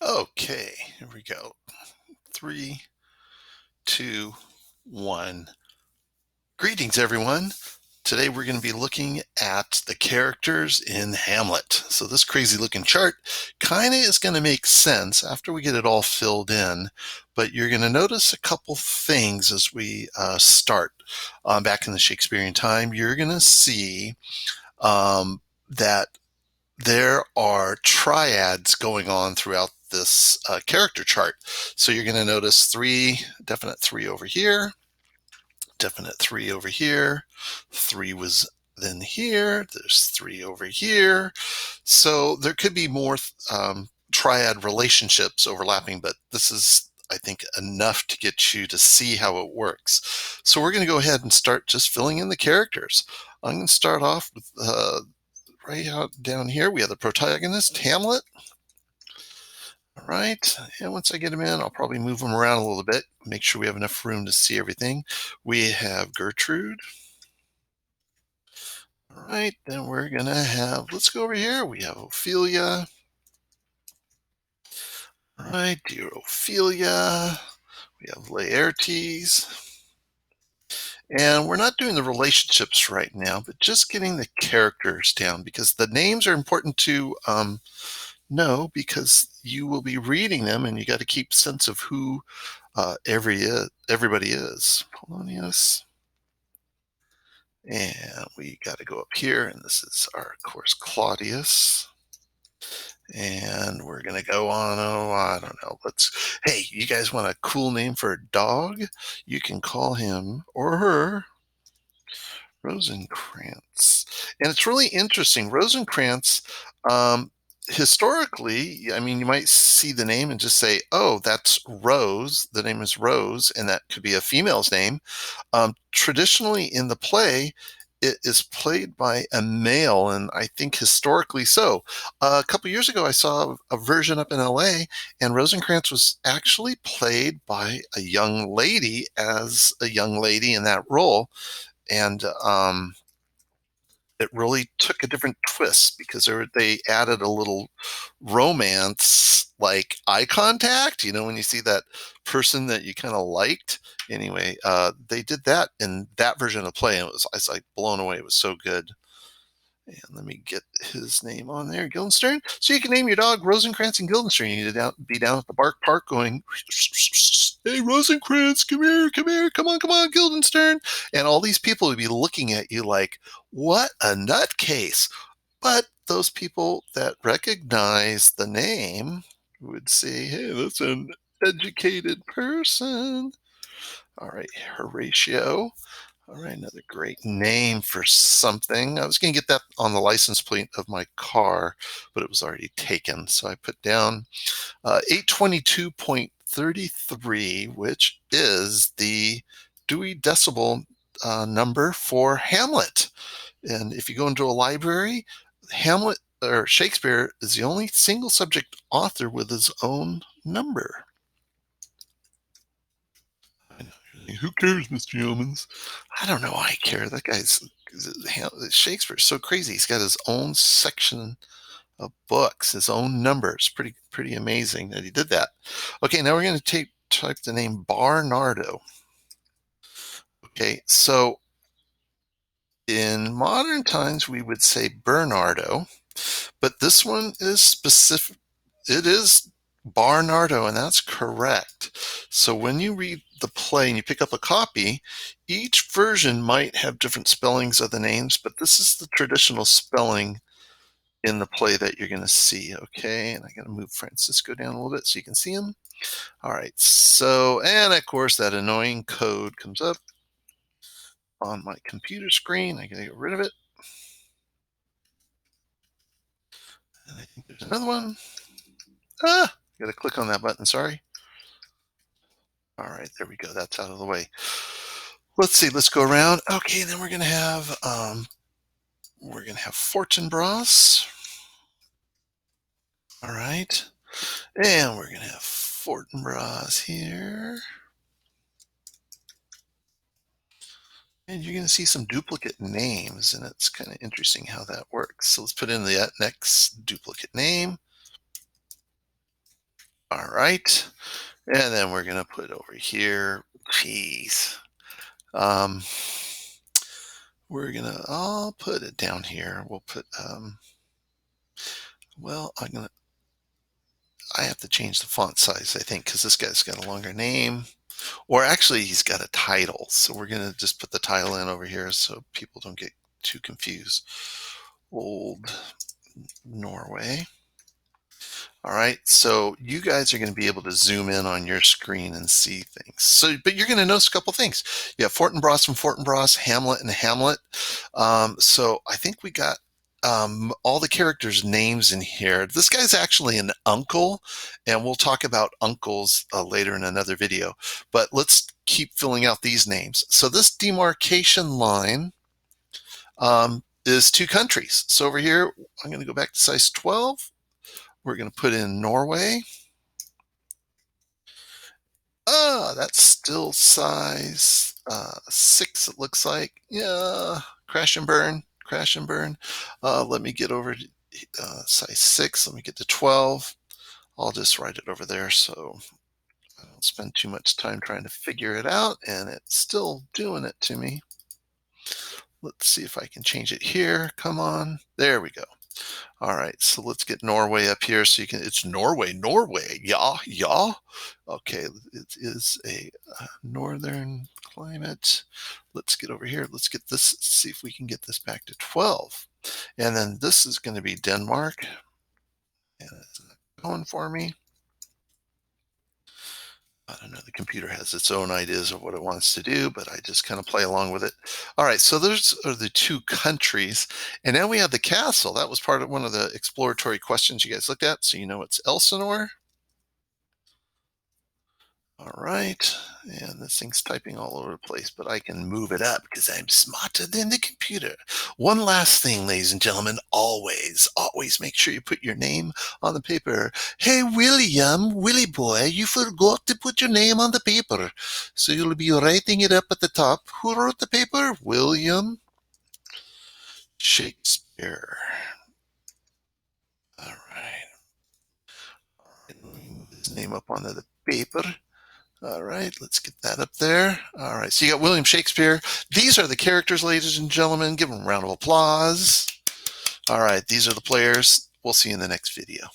Okay, here we go. Three, two, one. Greetings, everyone. Today we're going to be looking at the characters in Hamlet. So, this crazy looking chart kind of is going to make sense after we get it all filled in, but you're going to notice a couple things as we start. Back in the Shakespearean time, you're going to see that there are triads going on throughout this character chart. So you're going to notice three, definite three over here, definite three over here. Three was then here. There's three over here. So there could be more triad relationships overlapping, but this is, I think, enough to get you to see how it works. So we're going to go ahead and start just filling in the characters. I'm going to start off with right out down here, we have the protagonist, Hamlet. All right, and once I get him in, I'll probably move him around a little bit, make sure we have enough room to see everything. We have Gertrude. All right, then we're gonna have, let's go over here, we have Ophelia. All right, dear Ophelia. We have Laertes. And we're not doing the relationships right now, but just getting the characters down because the names are important to no, because you will be reading them and you got to keep sense of who everybody is. Polonius. And we got to go up here, and this is our, of course, Claudius. And we're going to go on, oh, I don't know. Hey, you guys want a cool name for a dog? You can call him or her Rosencrantz. And it's really interesting. Rosencrantz, historically, I mean, you might see the name and just say, oh, that's Rose. The name is Rose, and that could be a female's name. Traditionally in the play, it is played by a male, and I think historically so. A couple years ago, I saw a version up in LA, and Rosencrantz was actually played by a young lady as a young lady in that role. And it really took a different twist because they added a little romance, like eye contact. You know, when you see that person that you kind of liked. Anyway, they did that in that version of the play, and I was like blown away. It was so good. And let me get his name on there, Guildenstern. So you can name your dog Rosencrantz and Guildenstern. You need to be down at the Bark Park going, hey, Rosencrantz, come here, come on, Guildenstern. And all these people would be looking at you like, what a nutcase. But those people that recognize the name would say, hey, that's an educated person. All right, Horatio. All right, another great name for something. I was going to get that on the license plate of my car, but it was already taken. So I put down 822.33, which is the Dewey Decibel number for Hamlet. And if you go into a library, Hamlet or Shakespeare is the only single subject author with his own number. Who cares, Mr. Yeomans? I don't know why I care. That guy's Shakespeare's so crazy. He's got his own section of books, his own numbers. Pretty amazing that he did that. Okay, now we're going to type the name Barnardo. Okay, so in modern times we would say Bernardo, but this one is specific. It is Barnardo, and that's correct. So when you read the play and you pick up a copy, each version might have different spellings of the names, but this is the traditional spelling in the play that you're going to see. Okay, and I got to move Francisco down a little bit so you can see him. All right, so, and of course that annoying code comes up on my computer screen. I got to get rid of it. And I think there's another one. Got to click on that button, sorry. All right, there we go. That's out of the way. Let's see. Let's go around. Okay, then we're gonna have Fortinbras. All right, and we're gonna have Fortinbras here, and you're gonna see some duplicate names, and it's kind of interesting how that works. So let's put in the next duplicate name. All right. And then we're going to put over here, cheese. Um, I'll put it down here. We'll put, well, I have to change the font size, I think, because this guy's got a longer name. Or actually, he's got a title. So we're going to just put the title in over here so people don't get too confused. Old Norway. All right, so you guys are going to be able to zoom in on your screen and see things. So, but you're going to notice a couple things. You have Fortinbras and Fortinbras, Hamlet and Hamlet. So I think we got all the characters' names in here. This guy's actually an uncle, and we'll talk about uncles later in another video. But let's keep filling out these names. So this demarcation line is two countries. So over here, I'm going to go back to size 12. We're going to put in Norway. That's still size 6, it looks like. Yeah, crash and burn, crash and burn. Let me get over to size 6. Let me get to 12. I'll just write it over there so I don't spend too much time trying to figure it out, and it's still doing it to me. Let's see if I can change it here. Come on. There we go. All right, so let's get Norway up here so you can, it's Norway, Norway, yeah, yeah. Okay, it is a northern climate. Let's get over here. Let's get this, see if we can get this back to 12. And then this is going to be Denmark. And it's not going for me. I don't know, the computer has its own ideas of what it wants to do, but I just kind of play along with it. All right, so those are the two countries. And now we have the castle. That was part of one of the exploratory questions you guys looked at. So you know it's Elsinore. All right, and this thing's typing all over the place, but I can move it up because I'm smarter than the computer. One last thing, ladies and gentlemen, always make sure you put your name on the paper. Hey, William, Willie boy, you forgot to put your name on the paper. So you'll be writing it up at the top. Who wrote the paper? William Shakespeare. All right. Let me move his name up onto the paper. All right, let's get that up there. All right, so you got William Shakespeare. These are the characters, ladies and gentlemen. Give them a round of applause. All right, these are the players. We'll see you in the next video.